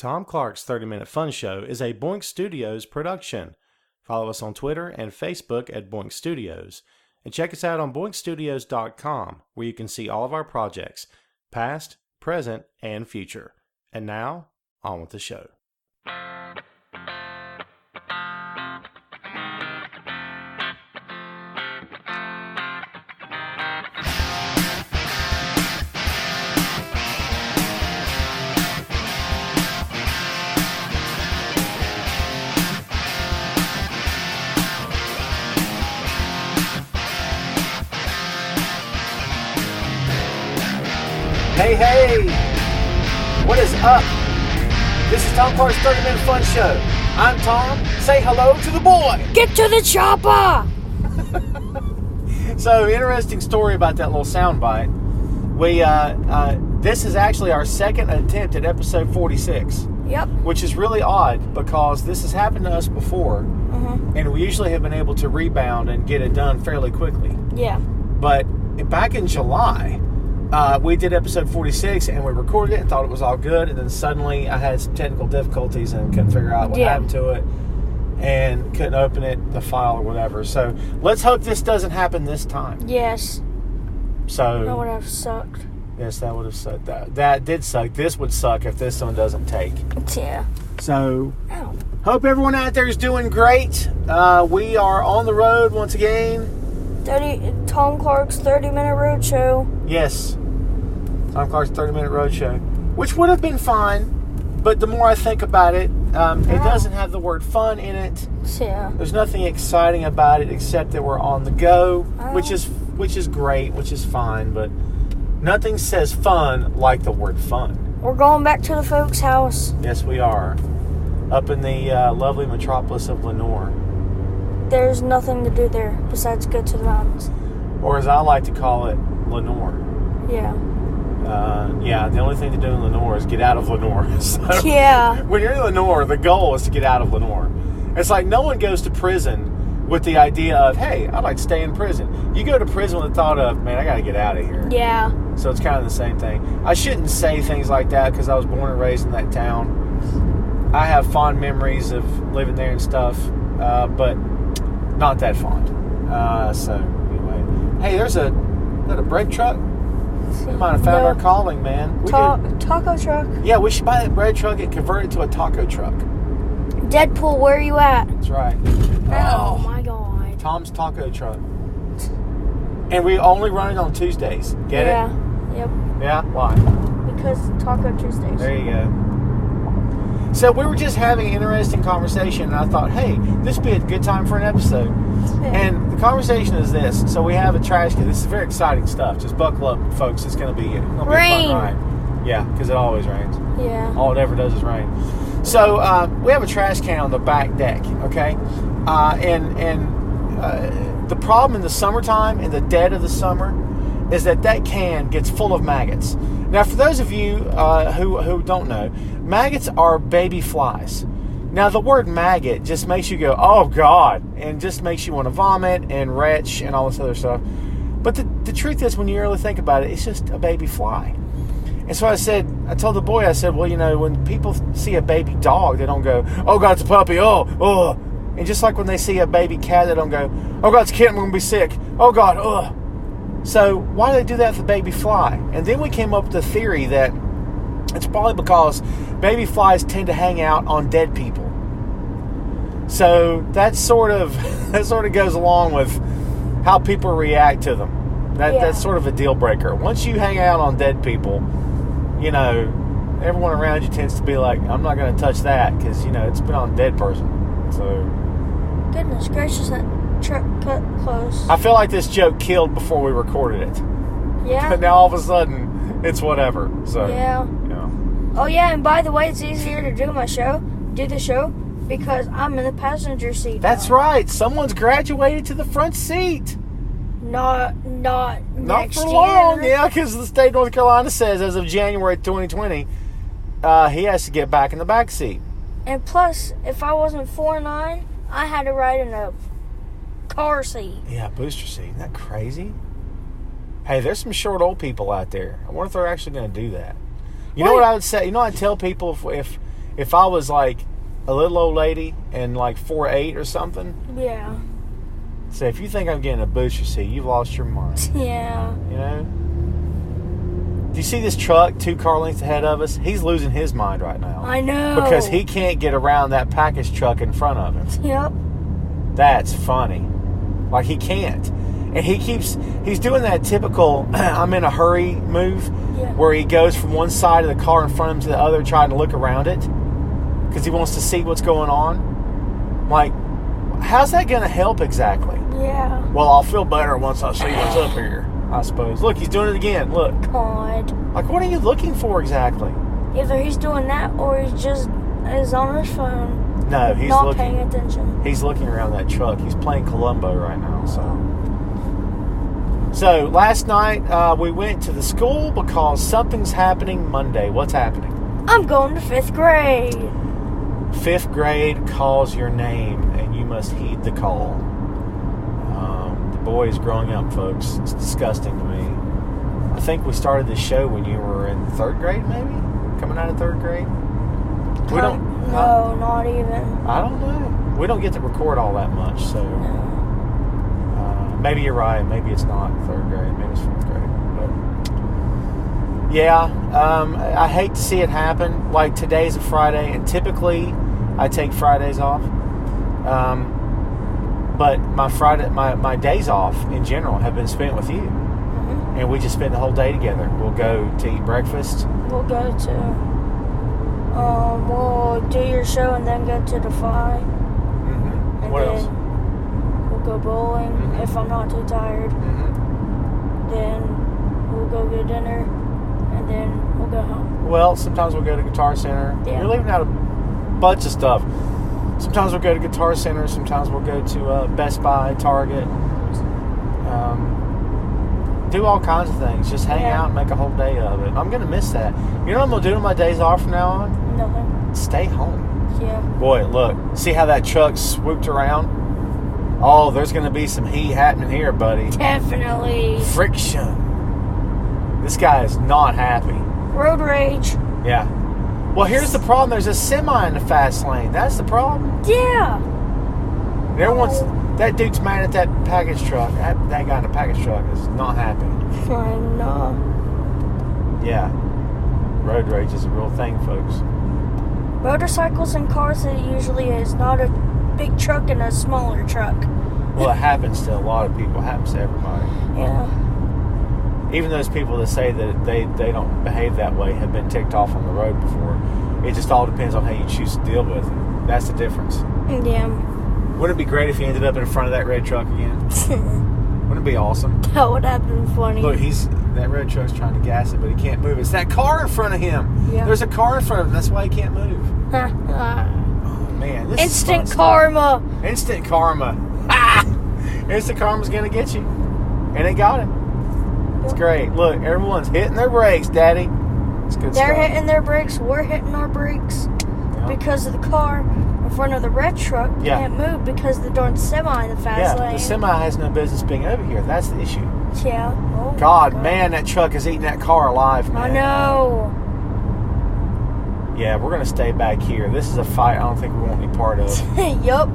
Tom Clark's 30-Minute Fun Show is a Boink Studios production. Follow us on Twitter and Facebook at Boink Studios. And check us out on boinkstudios.com, where you can see all of our projects, past, present, and future. And now, on with the show. Hey, hey! What is up? This is Tom Clark's 30-Minute Fun Show. I'm Tom. Say hello to the boy! Get to the chopper! So, interesting story about that little soundbite. This is actually our second attempt at episode 46. Yep. Which is really odd because this has happened to us before. And we usually have been able to rebound and get it done fairly quickly. Yeah. But back in July, we did episode 46 and we recorded it and thought it was all good, and then suddenly I had some technical difficulties and couldn't figure out what happened to it and couldn't open it, the file or whatever. So let's hope this doesn't happen this time. Yes. So That would have sucked. Yes, that would have sucked. That did suck. This would suck if this one doesn't take. Yeah. So Ow. hope everyone out there is doing great. We are on the road once again. Tom Clark's 30-Minute Roadshow. Yes. Tom Clark's 30-Minute Roadshow, which would have been fine, but the more I think about it, it doesn't have the word fun in it. Yeah. There's nothing exciting about it except that we're on the go, which is great, which is fine, but nothing says fun like the word fun. We're going back to the folks' house. Yes, we are. Up in the lovely metropolis of Lenore. There's nothing to do there besides go to the mountains. Or as I like to call it, Lenore. Yeah. The only thing to do in Lenore is get out of Lenore. So, Yeah. when you're in Lenore, the goal is to get out of Lenore. It's like no one goes to prison with the idea of, hey, I'd like to stay in prison. You go to prison with the thought of, man, I got to get out of here. Yeah. So it's kind of the same thing. I shouldn't say things like that because I was born and raised in that town. I have fond memories of living there and stuff, but not that fond. So anyway, hey, is that a bread truck? We might have found our calling, man. Taco truck. Yeah, we should buy that bread truck and convert it to a taco truck. Deadpool, where are you at? That's right. Oh my god. Tom's taco truck. And we only run it on Tuesdays. Get it? Yep. Yeah? Why? Because Taco Tuesdays. There you go. So we were just having an interesting conversation, and I thought, hey, this would be a good time for an episode. And the conversation is this. So we have a trash can. This is very exciting stuff. Just buckle up, folks. It's going to be a fun ride. Yeah, because it always rains. Yeah. All it ever does is rain. So we have a trash can on the back deck, okay? The problem in the summertime, in the dead of the summer, is that can gets full of maggots. Now, for those of you who don't know, maggots are baby flies. Now, the word maggot just makes you go, oh, God, and just makes you want to vomit and retch and all this other stuff. But the truth is, when you really think about it, it's just a baby fly. And so I told the boy, I said, well, you know, when people see a baby dog, they don't go, oh, God, it's a puppy, oh. And just like when they see a baby cat, they don't go, oh, God, it's a kitten, I'm going to be sick. Oh, God, ugh. So why do they do that for baby fly? And then we came up with the theory that it's probably because baby flies tend to hang out on dead people. So that sort of goes along with how people react to them. That's sort of a deal breaker. Once you hang out on dead people, you know, everyone around you tends to be like, I'm not going to touch that because, you know, it's been on a dead person. So Goodness gracious, that truck cut close. I feel like this joke killed before we recorded it. Yeah. But now all of a sudden, it's whatever. So Yeah. Oh yeah, and by the way, it's easier to do the show, because I'm in the passenger seat. That's right. Someone's graduated to the front seat. Not next for long. year. Yeah, because the state of North Carolina says as of January 2020, he has to get back in the back seat. And plus, if I wasn't 4'9", I had to ride in a car seat. Yeah, booster seat. Isn't that crazy? Hey, there's some short old people out there. I wonder if they're actually going to do that. You know what I would say? You know, I tell people if if I was like a little old lady and like 4'8" or something, Yeah. say, if you think I'm getting a booster seat, you've lost your mind. Yeah. You know? Do you see this truck 2 car lengths ahead of us? He's losing his mind right now. I know. Because he can't get around that package truck in front of him. Yep. That's funny. Like, he can't. And he's doing that typical I'm in a hurry move, where he goes from one side of the car in front of him to the other trying to look around it because he wants to see what's going on. Like, how's that going to help exactly? Yeah. Well, I'll feel better once I see what's up here, I suppose. Look, he's doing it again. Look. God. Like, what are you looking for exactly? Either he's doing that or he just is on his phone. No, he's not looking. paying attention. He's looking around that truck. He's playing Columbo right now. So last night we went to the school because something's happening Monday. What's happening? I'm going to 5th grade. 5th grade calls your name, and you must heed the call. The boy is growing up, folks. It's disgusting to me. I think we started this show when you were in 3rd grade, maybe? Coming out of 3rd grade? We don't... No, not even. I don't know. We don't get to record all that much, so... No. Maybe you're right. Maybe it's not 3rd grade. Maybe it's 4th grade. But yeah, I hate to see it happen. Like, today's a Friday, and typically I take Fridays off. But my days off in general have been spent with you, and we just spend the whole day together. We'll go to eat breakfast. We'll go to. We'll do your show and then go to the Fi. Mm-hmm. And What then else? we'll go bowling if I'm not too tired. Mm-hmm. Then we'll go get dinner, and then we'll go home. Well, sometimes we'll go to Guitar Center. Yeah. You're leaving out a bunch of stuff. Sometimes we'll go to Guitar Center. Sometimes we'll go to Best Buy, Target. Do all kinds of things. Just hang out and make a whole day of it. I'm going to miss that. You know what I'm going to do on my days off from now on? Nothing. Stay home. Yeah. Boy, look. See how that truck swooped around? Oh, there's going to be some heat happening here, buddy. Definitely. Friction. This guy is not happy. Road rage. Yeah. Well, here's the problem. There's a semi in the fast lane. That's the problem. Yeah. And everyone's... That dude's mad at that package truck. That guy in the package truck is not happy. I know. Yeah. Road rage is a real thing, folks. Motorcycles and cars, it usually is not a big truck and a smaller truck. Well, it happens to a lot of people. It happens to everybody. Yeah. Even those people that say that they don't behave that way have been ticked off on the road before. It just all depends on how you choose to deal with it. That's the difference. Yeah. Wouldn't it be great if he ended up in front of that red truck again? Wouldn't it be awesome? That would have been funny. Look, that red truck's trying to gas it, but he can't move. It's that car in front of him. Yeah. There's a car in front of him. That's why he can't move. Oh, man. This Instant is karma. Instant karma. Instant karma's going to get you. And it got him. It's great. Look, everyone's hitting their brakes, Daddy. It's good They're stuff. hitting their brakes. We're hitting our brakes. Because of the car in front of the red truck can't move because of the darn semi in the fast lane. The semi has no business being over here. That's the issue. Yeah. Oh God, man, that truck is eating that car alive, man. I know. Yeah, we're going to stay back here. This is a fight I don't think we want any part of. Yup.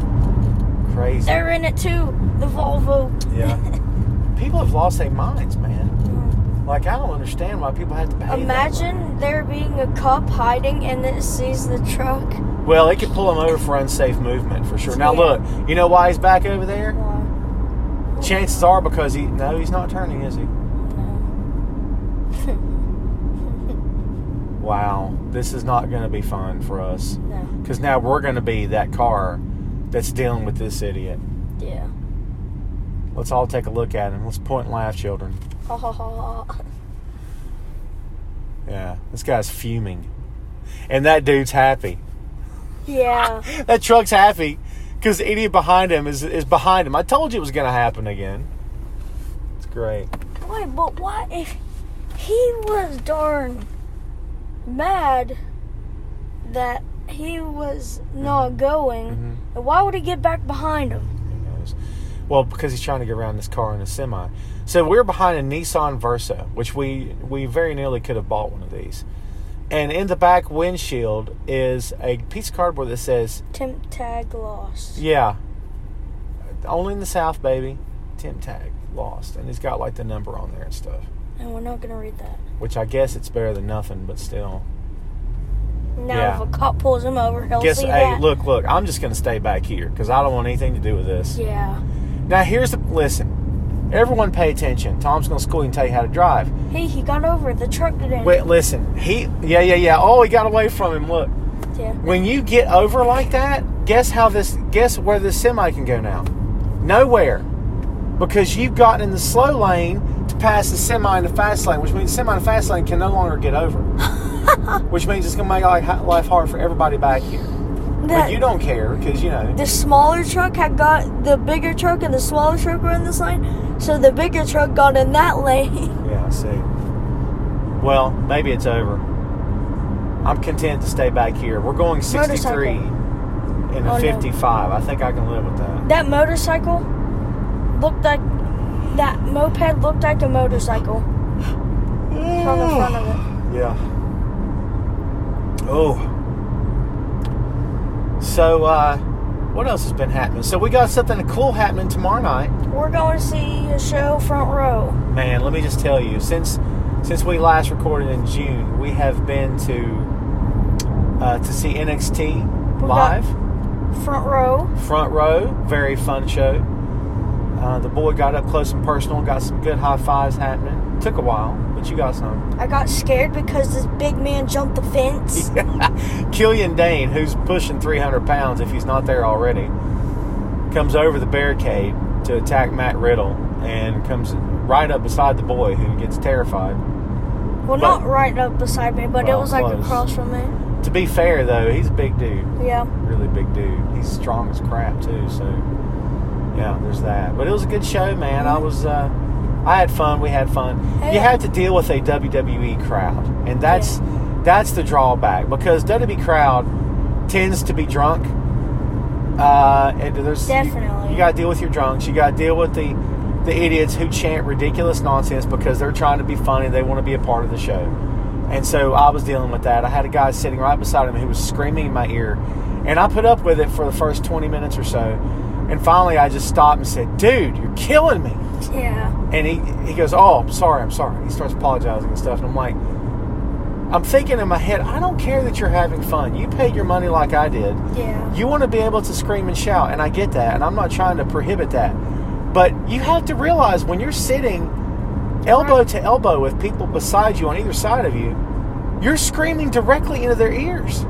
Crazy. They're in it too. The Volvo. Yeah. People have lost their minds, man. Like, I don't understand why people have to behave Imagine there being a cop hiding and it sees the truck. Well, it could pull him over for unsafe movement, for sure. Now, look, you know why he's back over there? Why? Chances are because he's not turning, is he? No. Wow. This is not going to be fun for us. No. Because now we're going to be that car that's dealing with this idiot. Yeah. Let's all take a look at him. Let's point and laugh, children. Ha ha ha. Yeah, this guy's fuming. And that dude's happy. Yeah. That truck's happy because the idiot behind him is behind him. I told you it was going to happen again. It's great. Boy, but what if he was darn mad that he was not going? And why would he get back behind him? Who knows? Well, because he's trying to get around this car in a semi. So we're behind a Nissan Versa, which we very nearly could have bought one of these. And in the back windshield is a piece of cardboard that says... Temp tag lost. Yeah. Only in the South, baby. Temp tag lost. And he's got, like, the number on there and stuff. And we're not going to read that. Which I guess it's better than nothing, but still. Now, if a cop pulls him over, he'll see that. Hey, look. I'm just going to stay back here because I don't want anything to do with this. Yeah. Now, listen. Everyone pay attention. Tom's going to school you and tell you how to drive. Hey, he got over the truck today. Wait, listen. Yeah. Oh, he got away from him. Look. Yeah. When you get over like that, guess where this semi can go now? Nowhere. Because you've gotten in the slow lane to pass the semi in the fast lane, which means the semi in the fast lane can no longer get over. Which means it's going to make life hard for everybody back here. But you don't care because, the smaller truck had got the bigger truck and the smaller truck were in this lane. So the bigger truck got in that lane. Yeah, I see. Well, maybe it's over. I'm content to stay back here. We're going 63 in a 55. I think I can live with that. That motorcycle looked like... That moped looked like a motorcycle. From the front of it. Yeah. Oh. So, what else has been happening? So, we got something cool happening tomorrow night. We're going to see a show front row. Man, let me just tell you, since we last recorded in June, we have been to see NXT live. Front row. Front row, very fun show. The boy got up close and personal, got some good high fives happening. Took a while, but you got some. I got scared because this big man jumped the fence. Killian Dane, who's pushing 300 pounds if he's not there already, comes over the barricade to attack Matt Riddle and comes right up beside the boy, who gets terrified. Well, not right up beside me, but it was like close. Across from me. To be fair, though, he's a big dude. Yeah. Really big dude. He's strong as crap, too, so... Yeah, there's that. But it was a good show, man. I had fun. We had fun. Hey. You have to deal with a WWE crowd, and that's the drawback, because WWE crowd tends to be drunk. Definitely. You got to deal with your drunks. You got to deal with the idiots who chant ridiculous nonsense because they're trying to be funny. They want to be a part of the show. And so I was dealing with that. I had a guy sitting right beside him who was screaming in my ear, and I put up with it for the first 20 minutes or so. And finally, I just stopped and said, "Dude, you're killing me." Yeah. And he goes, "Oh, I'm sorry. He starts apologizing and stuff. And I'm like, I'm thinking in my head, I don't care that you're having fun. You paid your money like I did. Yeah. You want to be able to scream and shout, and I get that. And I'm not trying to prohibit that. But you have to realize when you're sitting elbow to elbow with people beside you on either side of you, you're screaming directly into their ears.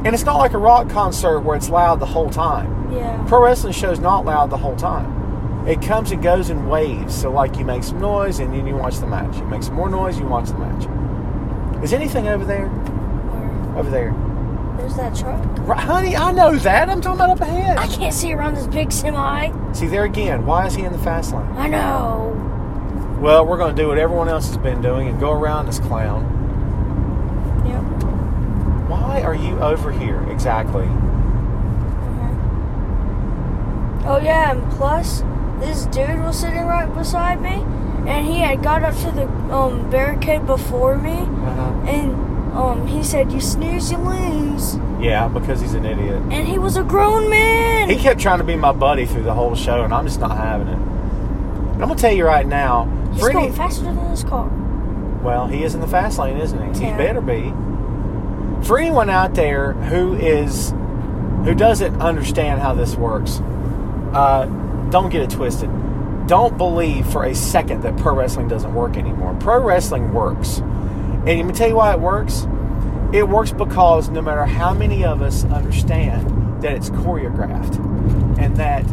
And it's not like a rock concert where it's loud the whole time. Yeah. Pro wrestling show's not loud the whole time. It comes and goes in waves. So, like, you make some noise and then you watch the match. You make some more noise, you watch the match. Is anything over there? Where? Over there. There's that truck. Right, honey, I know that. I'm talking about up ahead. I can't see around this big semi. See, there again. Why is he in the fast lane? I know. Well, we're going to do what everyone else has been doing and go around this clown. Yep. Why are you over here exactly? Oh yeah, and plus, this dude was sitting right beside me, and he had got up to the barricade before me, and he said, "You snooze, you lose." Yeah, because he's an idiot. And he was a grown man. He kept trying to be my buddy through the whole show, and I'm just not having it. And I'm going to tell you right now. He's going faster than his car. Well, he is in the fast lane, isn't he? Yeah. He better be. For anyone out there who doesn't understand how this works, don't get it twisted. Don't believe for a second that pro wrestling doesn't work anymore. Pro wrestling works. And let me tell you why it works. It works because no matter how many of us understand that it's choreographed and that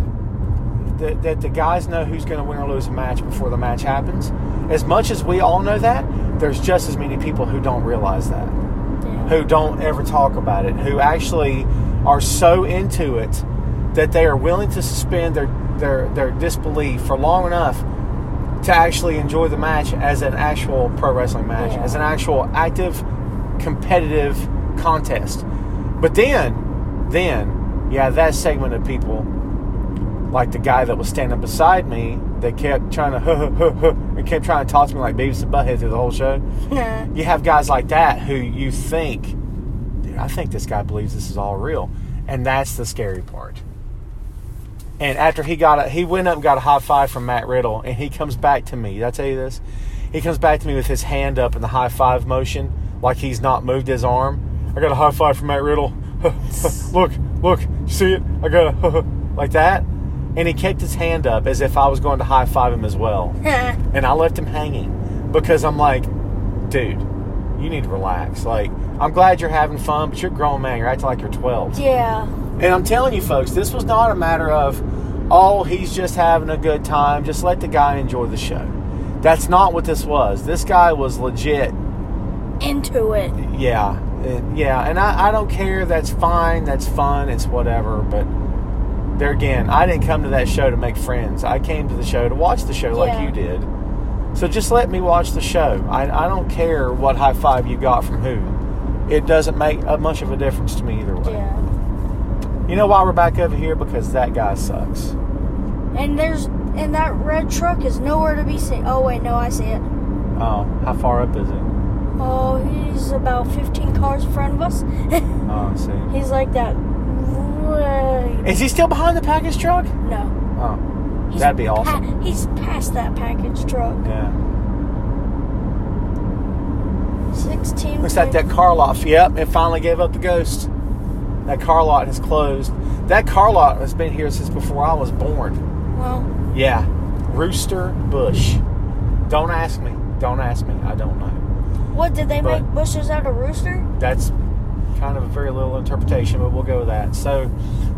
the guys know who's going to win or lose a match before the match happens, as much as we all know that, there's just as many people who don't realize that, who don't ever talk about it, who actually are so into it that they are willing to suspend their disbelief for long enough to actually enjoy the match as an actual pro wrestling match, as an actual active, competitive contest. But then, that segment of people, like the guy that was standing beside me, they kept trying to and kept trying to talk to me like Beavis and Butthead through the whole show. You have guys like that who you think, dude, I think this guy believes this is all real. And that's the scary part. And after he went up and got a high five from Matt Riddle, and he comes back to me. Did I tell you this? He comes back to me with his hand up in the high five motion, like he's not moved his arm. I got a high five from Matt Riddle. Look, you see it? I got a like that. And he kicked his hand up as if I was going to high five him as well. And I left him hanging because I'm like, dude, you need to relax. Like, I'm glad you're having fun, but you're a grown man. You're acting like you're 12. Yeah. And I'm telling you, folks, this was not a matter of, oh, he's just having a good time. Just let the guy enjoy the show. That's not what this was. This guy was legit into it. Yeah. Yeah. And I don't care. That's fine. That's fun. It's whatever. But there again, I didn't come to that show to make friends. I came to the show to watch the show like you did. So just let me watch the show. I don't care what high five you got from who. It doesn't make much of a difference to me either way. Yeah. You know why we're back over here? Because that guy sucks. And that red truck is nowhere to be seen. Oh wait, no, I see it. Oh, how far up is it? Oh, he's about 15 cars in front of us. Oh, I see. He's like that. Is he still behind the package truck? No. Oh, that'd be awesome. He's past that package truck. Yeah. 16. Looks like that car lot. Yep, it finally gave up the ghost. That car lot has closed. That car lot has been here since before I was born. Well. Yeah. Rooster Bush. Don't ask me. I don't know. What, did they make bushes out of rooster? That's kind of a very little interpretation, but we'll go with that. So,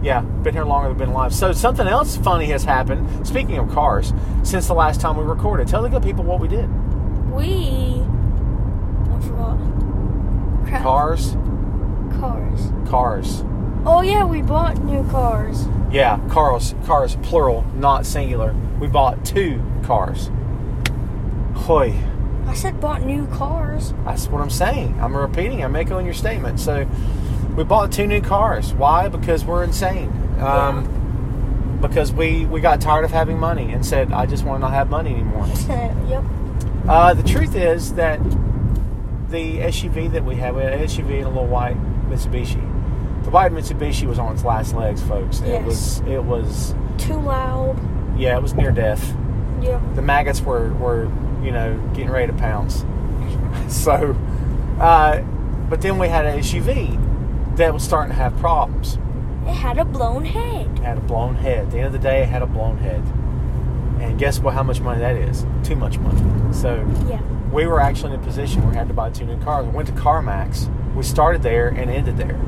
yeah, been here longer than been alive. So, something else funny has happened, speaking of cars, since the last time we recorded. Tell the good people what we did. I forgot. Crap. Cars. Oh, yeah, we bought new cars. Yeah, cars, plural, not singular. We bought 2 cars. Hoy. I said bought new cars. That's what I'm saying. I'm repeating. I'm echoing your statement. So, we bought 2 new cars. Why? Because we're insane. Because we got tired of having money and said, I just want to not have money anymore. Yep. The truth is that the SUV that we had an SUV and a little white Mitsubishi. The white Mitsubishi was on its last legs, folks. Yes. It was too loud. Yeah, it was near death. Yep. The maggots were getting ready to pounce. So, but then we had an SUV that was starting to have problems. It had a blown head. At the end of the day, it had a blown head. And guess what? How much money that is? Too much money. So yeah, we were actually in a position where we had to buy 2 new cars. We went to CarMax. We started there and ended there.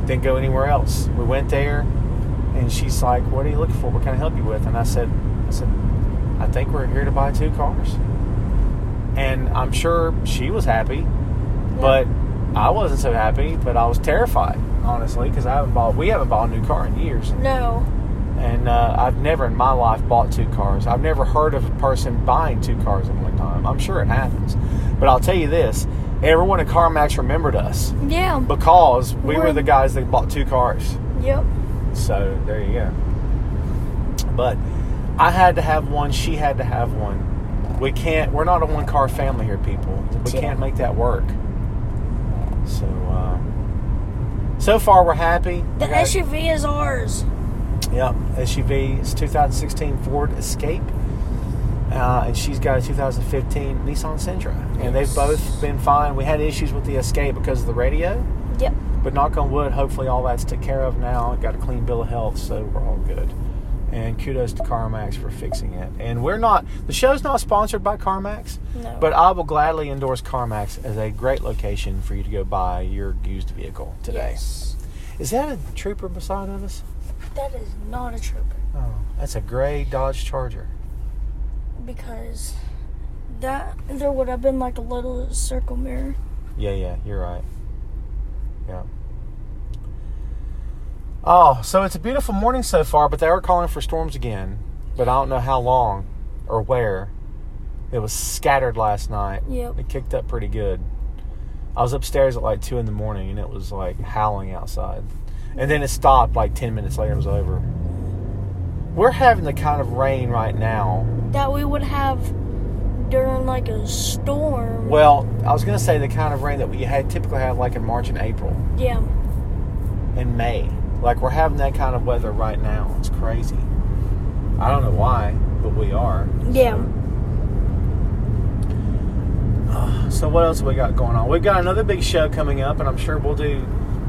Didn't go anywhere else. We went there, and she's like, "What are you looking for? What can I help you with?" And I said, I think we're here to buy 2 cars. And I'm sure she was happy, but I wasn't so happy. But I was terrified, honestly, because we haven't bought a new car in years. No. And I've never in my life bought 2 cars. I've never heard of a person buying 2 cars at one time. I'm sure it happens. But I'll tell you this, everyone at CarMax remembered us. Yeah. Because we were the guys that bought 2 cars. Yep. So, there you go. But I had to have one. She had to have one. We're not a 1-car family here, people. We can't make that work. So far we're happy. The SUV is ours. Yep, SUV is 2016 Ford Escape, and she's got a 2015 Nissan Sentra, and they've both been fine. We had issues with the Escape because of the radio. Yep. But knock on wood, hopefully all that's taken care of now. Got a clean bill of health, so we're all good. And kudos to CarMax for fixing it. And the show's not sponsored by CarMax, but I will gladly endorse CarMax as a great location for you to go buy your used vehicle today. Yes. Is that a trooper beside of us? That is not a trooper. Oh, that's a gray Dodge Charger. Because there would have been like a little circle mirror. Yeah, you're right. Yeah. Oh, so it's a beautiful morning so far, but they are calling for storms again. But I don't know how long or where. It was scattered last night. Yep. It kicked up pretty good. I was upstairs at like 2 in the morning, and it was like howling outside. And then it stopped like 10 minutes later. It was over. we're having the kind of rain right now that we would have during like a storm. Well, I was going to say the kind of rain that we typically have like in March and April. Yeah. In May. Like, we're having that kind of weather right now. It's crazy. I don't know why, but we are. Yeah. So what else have we got going on? We've got another big show coming up, and I'm sure we'll do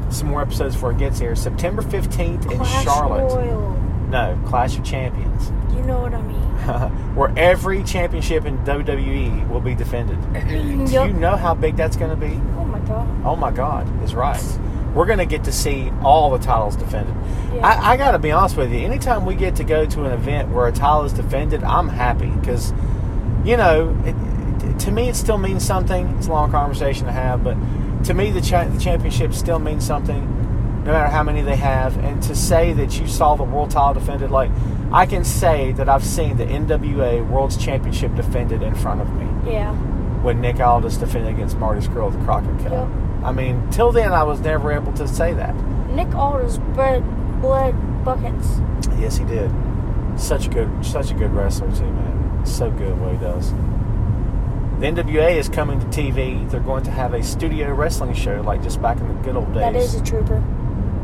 some more episodes before it gets here. September 15th in Charlotte. Royal. No, Clash of Champions. You know what I mean. Where every championship in WWE will be defended. Do you know how big that's going to be? Oh my god. Oh my god, is right. We're going to get to see all the titles defended. Yeah. I got to be honest with you. Anytime we get to go to an event where a title is defended, I'm happy. Because, you know, to me it still means something. It's a long conversation to have. But to me the championship still means something, no matter how many they have. And to say that you saw the world title defended, like, I can say that I've seen the NWA World's Championship defended in front of me. Yeah. When Nick Aldis defended against Marty Scurll at the Crockett Cup. Yep. I mean, till then I was never able to say that. Nick Aldis bled buckets. Yes, he did. Such a good wrestler too, man. So good what he does. The NWA is coming to TV. They're going to have a studio wrestling show like just back in the good old days. That is a trooper.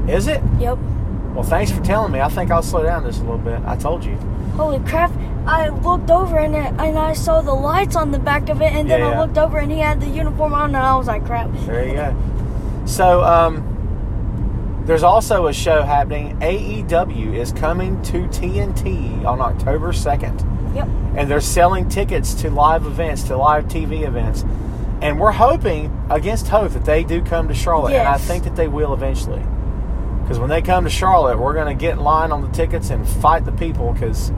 Is it? Yep. Well, thanks for telling me. I think I'll slow down just a little bit. I told you. Holy crap. I looked over and I saw the lights on the back of it, and then I looked over and he had the uniform on, and I was like, crap. There you go. So, there's also a show happening. AEW is coming to TNT on October 2nd. Yep. And they're selling tickets to live events, to live TV events. And we're hoping, against hope, that they do come to Charlotte. Yes. And I think that they will eventually. Because when they come to Charlotte, we're going to get in line on the tickets and fight the people. Because,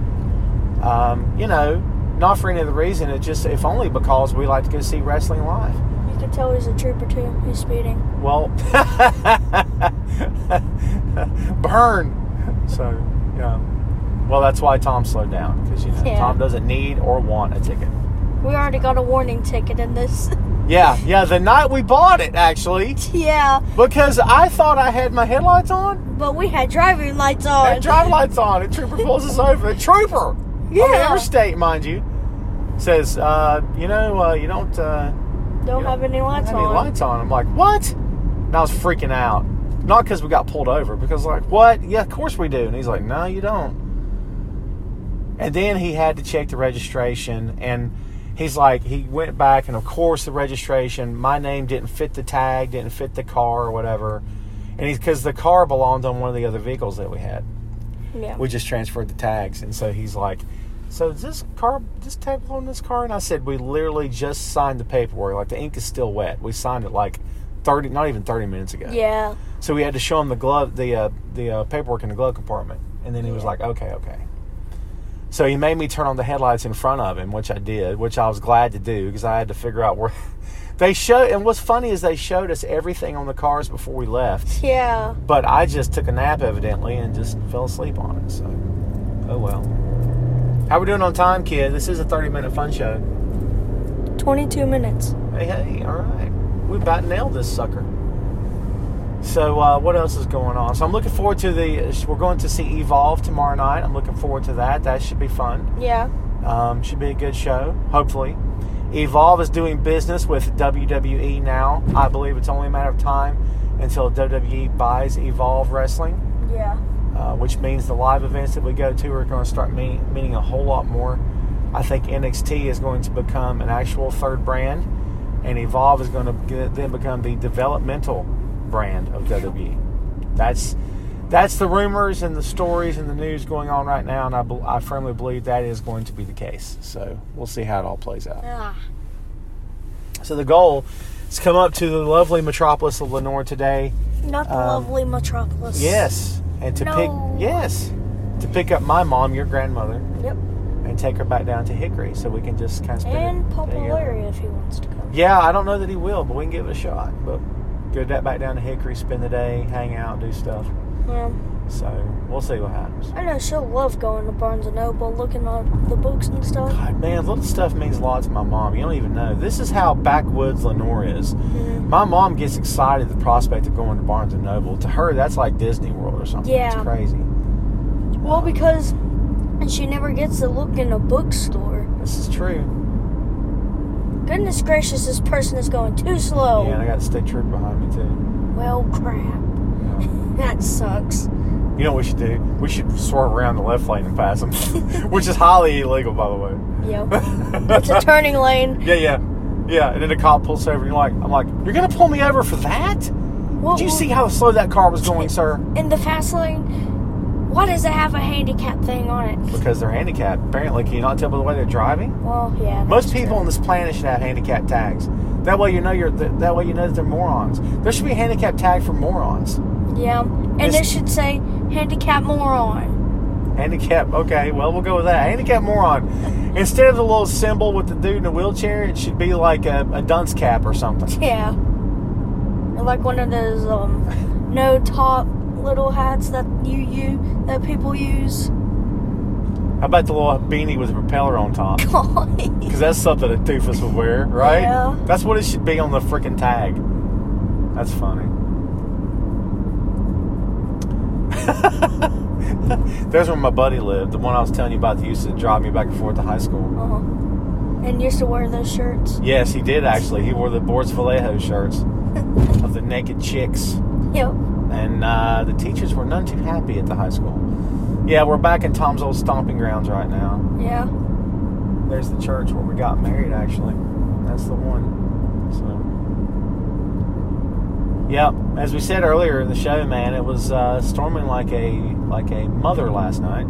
you know, not for any other reason. It's just, if only because we like to go see wrestling live. You can tell he's a trooper, too. He's speeding. Well, burn. So, yeah. Well, that's why Tom slowed down. Because, you know, Tom doesn't need or want a ticket. We already got a warning ticket in this. Yeah, the night we bought it, actually. Yeah. Because I thought I had my headlights on. But we had driving lights on. Had driving lights on. The trooper pulls us over. The trooper! Yeah. On the interstate, mind you. Says, you don't have any lights on. Any lights on. I'm like, what? And I was freaking out. Not because we got pulled over. Because, like, what? Yeah, of course we do. And he's like, no, you don't. And then he had to check the registration. And he's like, he went back, and of course the registration, my name didn't fit the tag, didn't fit the car or whatever. And because the car belonged on one of the other vehicles that we had. Yeah. We just transferred the tags. And so he's like, so does this tag belong on this car? And I said, we literally just signed the paperwork. Like, the ink is still wet. We signed it like not even 30 minutes ago. Yeah. So we had to show him the paperwork in the glove compartment. And then he was like, okay. So he made me turn on the headlights in front of him, which I did, which I was glad to do because I had to figure out where they showed. And what's funny is they showed us everything on the cars before we left. Yeah. But I just took a nap evidently and just fell asleep on it. So, oh well. How we doing on time, kid? This is a 30-minute fun show. 22 minutes. Hey, all right. We about nailed this sucker. So, what else is going on? So, I'm looking forward to we're going to see Evolve tomorrow night. I'm looking forward to that. That should be fun. Yeah. Should be a good show, hopefully. Evolve is doing business with WWE now. I believe it's only a matter of time until WWE buys Evolve Wrestling. Yeah. Which means the live events that we go to are going to start meaning a whole lot more. I think NXT is going to become an actual third brand, and Evolve is going to then become the developmental brand of WWE. That's the rumors and the stories and the news going on right now, and I firmly believe that is going to be the case. So we'll see how it all plays out. Ah. So the goal is to come up to the lovely metropolis of Lenore today. Not the lovely metropolis. Yes. And to pick up my mom, your grandmother. Yep. And take her back down to Hickory so we can just kind of spend and Papa Larry if he wants to come. Yeah, I don't know that he will, but we can give it a shot. But go back down to Hickory, spend the day, hang out, do stuff. Yeah. So we'll see what happens. I know she'll love going to Barnes & Noble, looking at the books and stuff. God, man, little stuff means a lot to my mom. You don't even know. This is how backwoods Lenore is. Mm-hmm. My mom gets excited at the prospect of going to Barnes & Noble. To her, that's like Disney World or something. Yeah. It's crazy. Well, because And she never gets to look in a bookstore. This is true. Goodness gracious, this person is going too slow. Yeah, and I got a state trooper behind me too. Well, crap. Yeah. That sucks. You know what we should do? We should swerve around the left lane and pass them, which is highly illegal, by the way. Yep. It's a turning lane. Yeah. And then the cop pulls over, and I'm like, you're gonna pull me over for that? Did you see how slow that car was going, sir? In the fast lane. Why does it have a handicap thing on it? Because they're handicapped. Apparently, can you not tell by the way they're driving? Well, yeah. Most people on this planet should have handicap tags. That way you know that they're morons. There should be a handicap tag for morons. Yeah, and it should say handicap moron. Handicap. Okay, well we'll go with that. Handicap moron. Instead of the little symbol with the dude in a wheelchair, it should be like a dunce cap or something. Yeah. Or like one of those no top little hats that that people use. How about the little beanie with a propeller on top? Because that's something a doofus would wear, right? Yeah. That's what it should be on the freaking tag. That's funny. There's where my buddy lived, the one I was telling you about that used to drive me back and forth to high school. And used to wear those shirts. Yes, he did actually. He wore the Boris Vallejo shirts of the naked chicks. Yep. And the teachers were none too happy at the high school. Yeah, we're back in Tom's old stomping grounds right now. Yeah. There's the church where we got married, actually. That's the one. So, yeah, as we said earlier in the show, man, it was storming like a mother last night.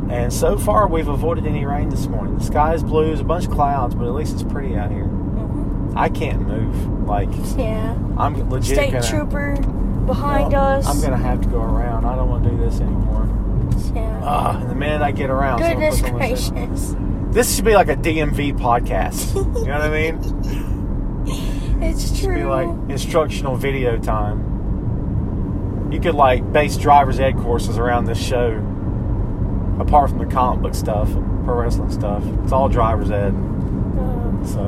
And so far, we've avoided any rain this morning. The sky is blue, there's a bunch of clouds, but at least it's pretty out here. Mm-hmm. I can't move. Yeah. I'm legit State trooper behind us. I'm gonna have to go around. I don't want to do this anymore. Yeah. And the minute I get around, goodness gracious. This should be like a DMV podcast. You know what I mean? It's true. It should be like instructional video time. You could like base driver's ed courses around this show. Apart from the comic book stuff, pro wrestling stuff, it's all driver's ed. So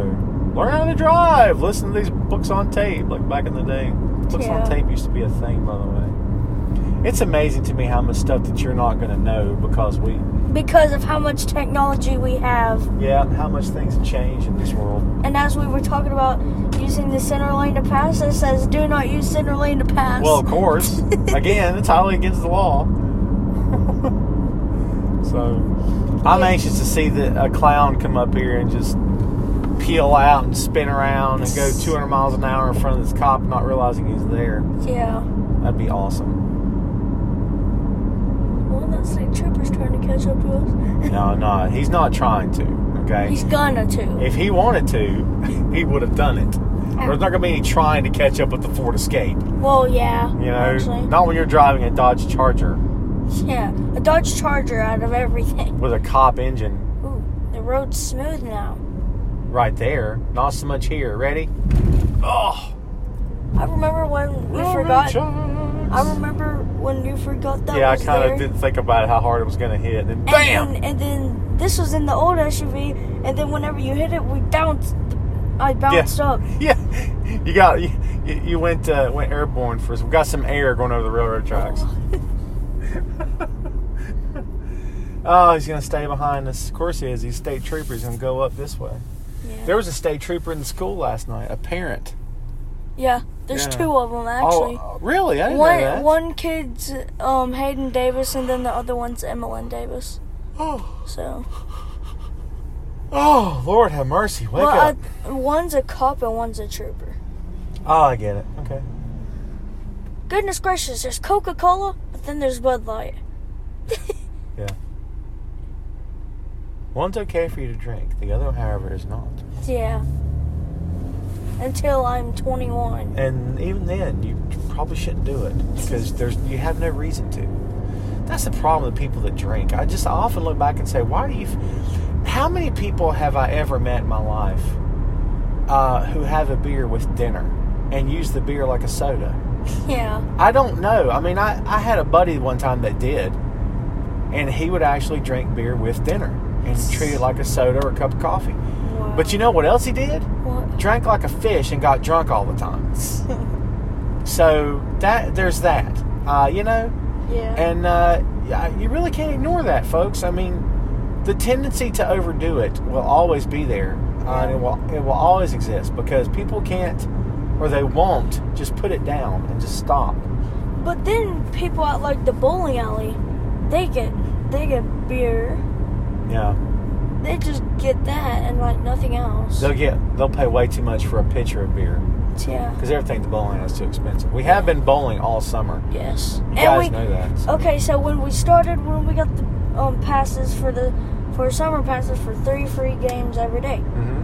learn how to drive. Listen to these books on tape, like back in the day. Books on tape used to be a thing, by the way. It's amazing to me how much stuff that you're not going to know because of how much technology we have. Yeah, how much things have changed in this world. And as we were talking about using the center lane to pass, it says do not use center lane to pass. Well, of course. Again, it's highly against the law. So, I'm anxious to see a clown come up here and just peel out and spin around and go 200 miles an hour in front of this cop, not realizing he's there. Yeah. That'd be awesome. Well, that state trooper's trying to catch up to us. No, he's not trying to, okay? He's gonna to. If he wanted to, he would have done it. There's not going to be any trying to catch up with the Ford Escape. Well, yeah. You know, actually. Not when you're driving a Dodge Charger. Yeah, a Dodge Charger out of everything. With a cop engine. Ooh, the road's smooth now. Right there. Not so much here. Ready? Oh! I remember when we forgot. I remember when you forgot that. Yeah, was I kind there. of didn't think about how hard it was going to hit. And bam! And then this was in the old SUV. And then whenever you hit it, we bounced. I bounced up. Yeah, you went airborne first. We got some air going over the railroad tracks. Oh, he's gonna stay behind us. Of course he is. He's state trooper. He's gonna go up this way. Yeah. There was a state trooper in the school last night. A parent. Yeah, there's two of them actually. Oh, really? I didn't know that. One kid's Hayden Davis, and then the other one's Emmeline Davis. Oh. So. Oh, Lord have mercy. Wake up. One's a cop and one's a trooper. Oh, I get it. Okay. Goodness gracious, there's Coca-Cola, but then there's Bud Light. Yeah. One's okay for you to drink. The other, however, is not. Yeah. Until I'm 21. And even then, you probably shouldn't do it because you have no reason to. That's the problem with people that drink. I often look back and say, how many people have I ever met in my life who have a beer with dinner and use the beer like a soda? Yeah. I don't know. I mean, I had a buddy one time that did, and he would actually drink beer with dinner and treat it like a soda or a cup of coffee. Wow. But you know what else he did? What? Drank like a fish and got drunk all the time. So there's that. You know? Yeah. And you really can't ignore that, folks. I mean, the tendency to overdo it will always be there. And it will always exist because people can't, or they won't, just put it down and just stop. But then people at like the bowling alley, they get beer. Yeah. They just get that and like nothing else. They'll pay way too much for a pitcher of beer. Yeah. Because everything at the bowling alley is too expensive. We have been bowling all summer. Yes. You guys know that. So. Okay, so when we got the passes for summer passes for 3 free games every day. Mm-hmm.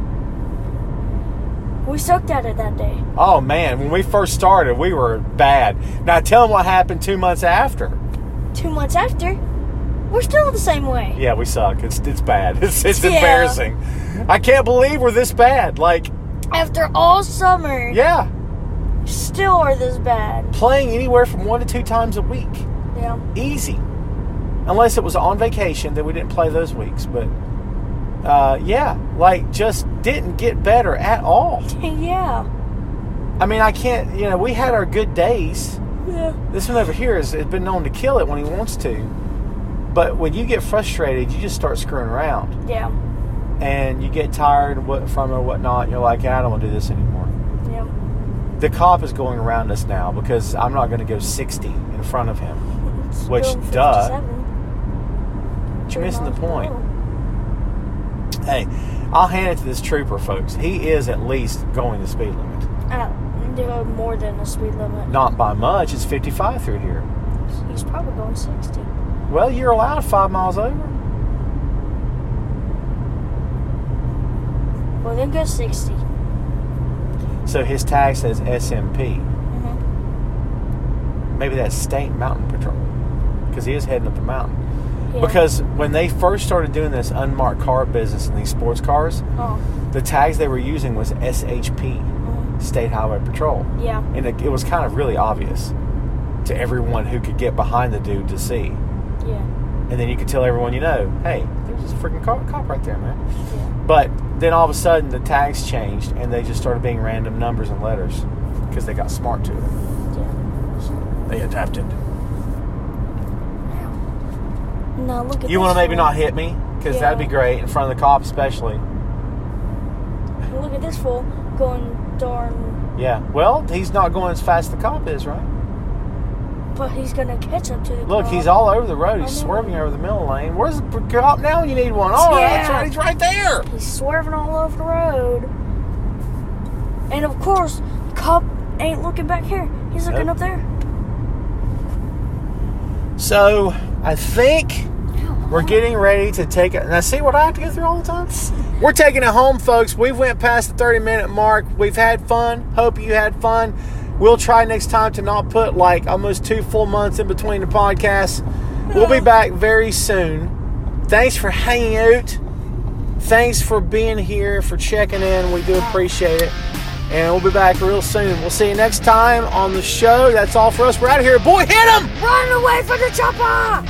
We sucked at it that day. Oh man, when we first started, we were bad. Now tell them what happened 2 months after. 2 months after, we're still the same way. Yeah, we suck. It's bad. It's embarrassing. I can't believe we're this bad. Like after all summer. Yeah. Still are this bad. Playing anywhere from 1 to 2 times a week. Yeah. Easy. Unless it was on vacation, then we didn't play those weeks. But just didn't get better at all. Yeah. I mean, I can't, we had our good days. Yeah. This one over here has been known to kill it when he wants to. But when you get frustrated, you just start screwing around. Yeah. And you get tired from it or whatnot. And you're like, I don't want to do this anymore. Yeah. The cop is going around us now because I'm not going to go 60 in front of him. Which, duh. But you're missing the point. Hey, I'll hand it to this trooper, folks. He is at least going the speed limit. More than the speed limit. Not by much. It's 55 through here. He's probably going 60. Well, you're allowed 5 miles over. Well, then go 60. So his tag says SMP. Mm-hmm. Maybe that's State Mountain Patrol. Because he is heading up the mountain. Yeah. Because when they first started doing this unmarked car business in these sports cars, the tags they were using was SHP, State Highway Patrol. Yeah. And it was kind of really obvious to everyone who could get behind the dude to see. Yeah. And then you could tell everyone hey, there's this freaking cop right there, man. Yeah. But then all of a sudden the tags changed and they just started being random numbers and letters because they got smart to it. Yeah. They adapted. Now look at You want to maybe not hit me? Because that'd be great, in front of the cop especially. Look at this fool going darn... Yeah, well, he's not going as fast as the cop is, right? But he's going to catch up to the Look, cop. he's all over the road. He's swerving over the middle lane. Where's the cop now when you need one? Oh, that's right. He's right there. He's swerving all over the road. And, of course, the cop ain't looking back here. He's looking up there. So, I think we're getting ready to take it. Now, see what I have to go through all the time? We're taking it home, folks. We've went past the 30-minute mark. We've had fun. Hope you had fun. We'll try next time to not put like almost 2 full months in between the podcasts. We'll be back very soon. Thanks for hanging out. Thanks for being here, for checking in. We do appreciate it. And we'll be back real soon. We'll see you next time on the show. That's all for us. We're out of here. Boy, hit him! Run away from the chopper!